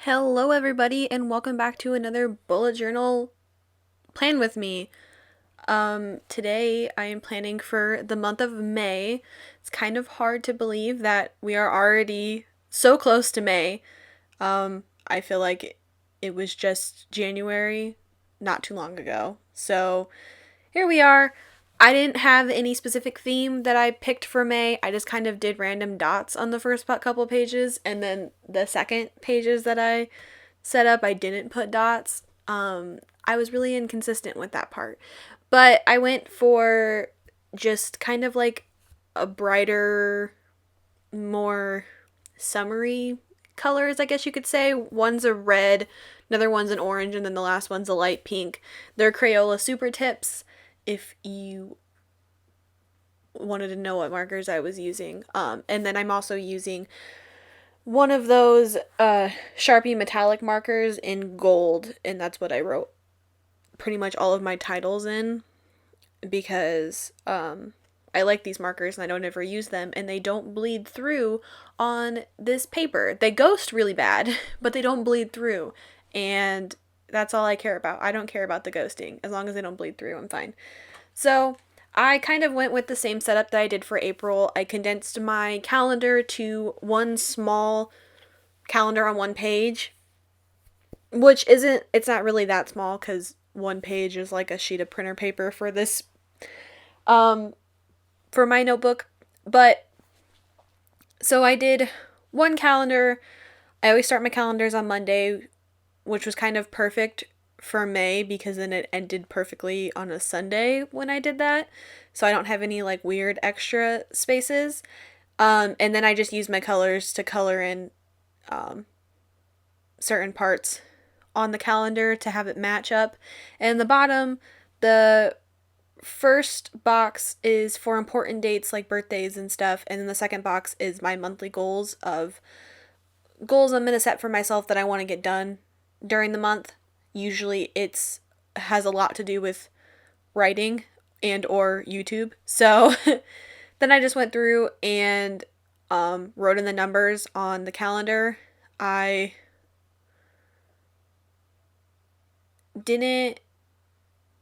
Hello, everybody, and welcome back to another bullet journal plan with me. Today I am planning for the month of May. It's kind of hard to believe that we are already so close to May. I feel like it was just January not too long ago. So here we are. I didn't have any specific theme that I picked for May. I just kind of did random dots on the first couple pages, and then the second pages that I set up, I didn't put dots. I was really inconsistent with that part. But I went for just kind of like a brighter, more summery colors, I guess you could say. One's a red, another one's an orange, and then the last one's a light pink. They're Crayola Super Tips if you wanted to know what markers I was using. And then I'm also using one of those Sharpie metallic markers in gold, and that's what I wrote pretty much all of my titles in because I like these markers and I don't ever use them, and they don't bleed through on this paper. They ghost really bad, but they don't bleed through, and that's all I care about. I don't care about the ghosting. As long as they don't bleed through, I'm fine. So I kind of went with the same setup that I did for April. I condensed my calendar to one small calendar on one page, which it's not really that small because one page is like a sheet of printer paper for this, um, for my notebook. But so I did one calendar. I always start my calendars on Monday, which was kind of perfect for May because then it ended perfectly on a Sunday when I did that. So I don't have any like weird extra spaces. And then I just use my colors to color in certain parts on the calendar to have it match up. And the bottom, the first box is for important dates like birthdays and stuff, and then the second box is my monthly goals of goals I'm going to set for myself that I want to get done during the month. Usually it's has a lot to do with writing and or YouTube. So then I just went through and wrote in the numbers on the calendar. I didn't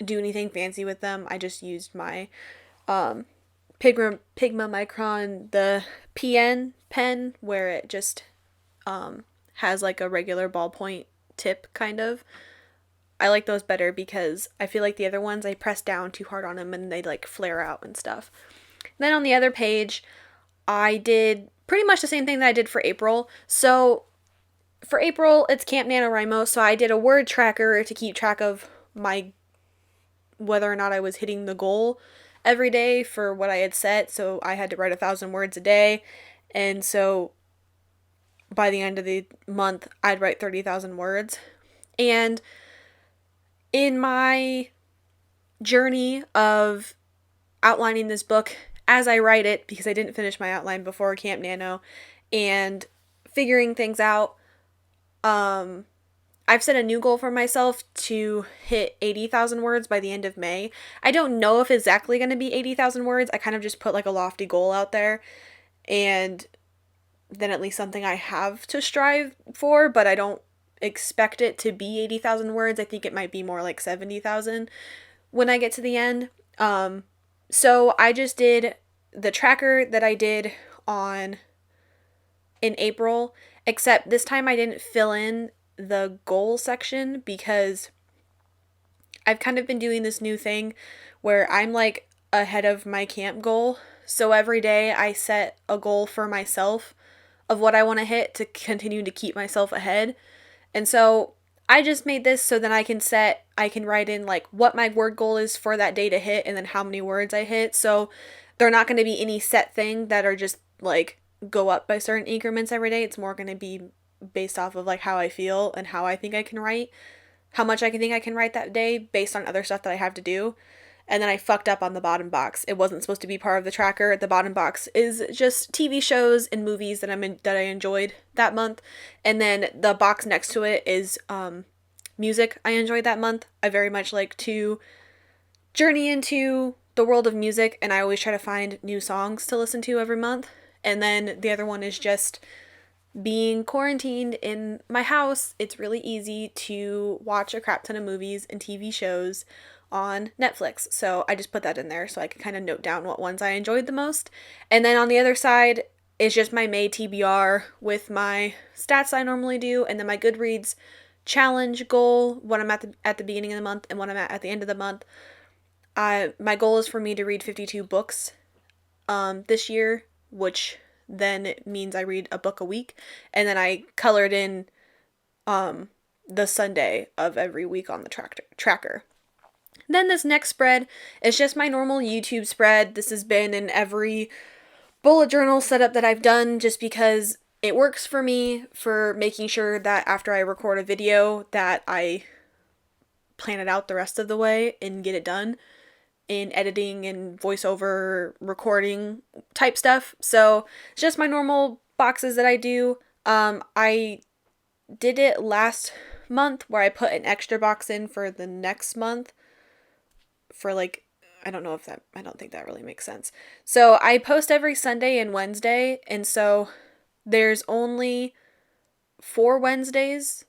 do anything fancy with them. I just used my Pigma Micron, the PN pen, where it just has like a regular ballpoint tip kind of. I like those better because I feel like the other ones I press down too hard on them and they like flare out and stuff. And then on the other page, I did pretty much the same thing that I did for April. So for April, it's Camp NaNoWriMo, so I did a word tracker to keep track of my whether or not I was hitting the goal every day for what I had set. So I had to write 1,000 words a day. And so by the end of the month, I'd write 30,000 words. And in my journey of outlining this book as I write it, because I didn't finish my outline before Camp Nano, and figuring things out, I've set a new goal for myself to hit 80,000 words by the end of May. I don't know if it's exactly going to be 80,000 words. I kind of just put like a lofty goal out there, and then at least something I have to strive for, but I don't expect it to be 80,000 words. I think it might be more like 70,000 when I get to the end. So I just did the tracker that I did on in April, except this time I didn't fill in the goal section because I've kind of been doing this new thing where I'm like ahead of my camp goal. So every day I set a goal for myself of what I want to hit to continue to keep myself ahead. And so I just made this so then I can write in like what my word goal is for that day to hit and then how many words I hit. So they're not going to be any set thing that are just like go up by certain increments every day. It's more going to be based off of like how I feel and how I think I can write, how much I can think I can write that day based on other stuff that I have to do. And then I fucked up on the bottom box. It wasn't supposed to be part of the tracker. The bottom box is just TV shows and movies that I enjoyed that month. And then the box next to it is music I enjoyed that month. I very much like to journey into the world of music, and I always try to find new songs to listen to every month. And then the other one is just being quarantined in my house, it's really easy to watch a crap ton of movies and TV shows on Netflix. So I just put that in there so I could kind of note down what ones I enjoyed the most. And then on the other side is just my May TBR with my stats I normally do, and then my Goodreads challenge goal when I'm at the beginning of the month and when I'm at the end of the month. My goal is for me to read 52 books this year, which then means I read a book a week, and then I colored in the Sunday of every week on the tracker. Then this next spread is just my normal YouTube spread. This has been in every bullet journal setup that I've done just because it works for me for making sure that after I record a video that I plan it out the rest of the way and get it done in editing and voiceover recording type stuff. So it's just my normal boxes that I do. I did it last month where I put an extra box in for the next month for like, I don't think that really makes sense. So I post every Sunday and Wednesday, and so there's only 4 Wednesdays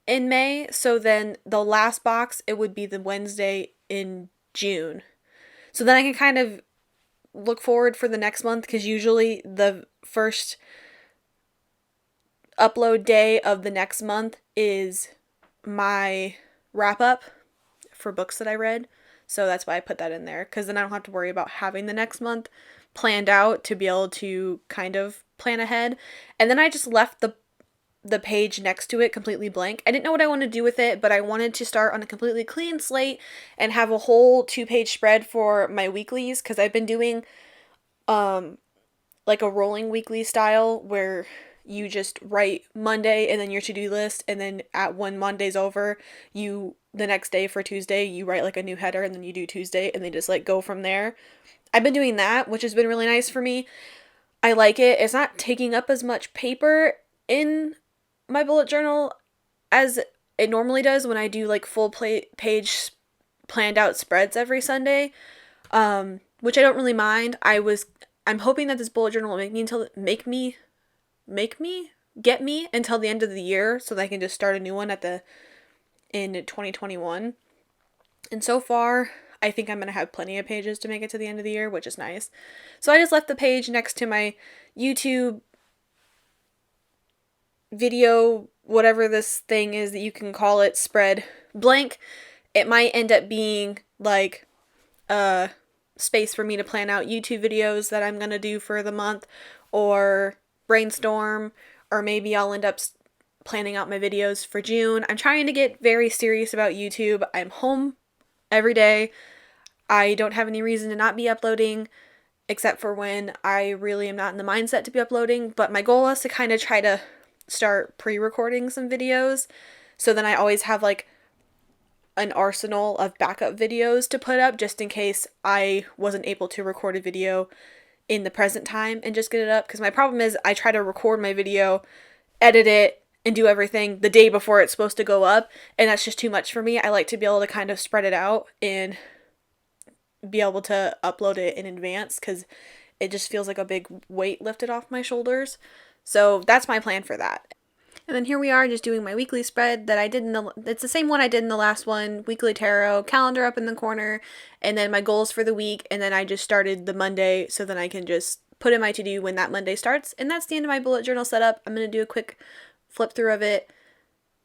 in May, so then the last box, it would be the Wednesday in June. So then I can kind of look forward for the next month, because usually the first upload day of the next month is my wrap up for books that I read. So that's why I put that in there, because then I don't have to worry about having the next month planned out to be able to kind of plan ahead. And then I just left the page next to it completely blank. I didn't know what I wanted to do with it, but I wanted to start on a completely clean slate and have a whole 2-page spread for my weeklies, because I've been doing like a rolling weekly style where you just write Monday and then your to-do list, and then when Monday's over, the next day for Tuesday, you write like a new header, and then you do Tuesday, and they just like go from there. I've been doing that, which has been really nice for me. I like it. It's not taking up as much paper in my bullet journal as it normally does when I do like full page planned out spreads every Sunday, which I don't really mind. I'm hoping that this bullet journal will get me until the end of the year, so that I can just start a new one in 2021. And so far, I think I'm going to have plenty of pages to make it to the end of the year, which is nice. So I just left the page next to my YouTube video, whatever this thing is that you can call it, spread, blank. It might end up being like a space for me to plan out YouTube videos that I'm going to do for the month, or brainstorm, or maybe I'll end up planning out my videos for June. I'm trying to get very serious about YouTube. I'm home every day. I don't have any reason to not be uploading, except for when I really am not in the mindset to be uploading. But my goal is to kind of try to start pre-recording some videos, so then I always have like an arsenal of backup videos to put up just in case I wasn't able to record a video in the present time and just get it up. Because my problem is I try to record my video, edit it, and do everything the day before it's supposed to go up, and that's just too much for me. I like to be able to kind of spread it out and be able to upload it in advance, because it just feels like a big weight lifted off my shoulders. So that's my plan for that. And then here we are just doing my weekly spread that I did it's the same one I did in the last one, weekly tarot, calendar up in the corner, and then my goals for the week, and then I just started the Monday, so then I can just put in my to-do when that Monday starts. And that's the end of my bullet journal setup. I'm going to do a quick flip through of it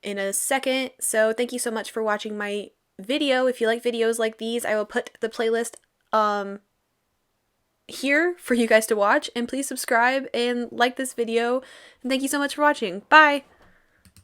in a second. So thank you so much for watching my video. If you like videos like these, I will put the playlist here for you guys to watch, and please subscribe and like this video, and thank you so much for watching. Bye.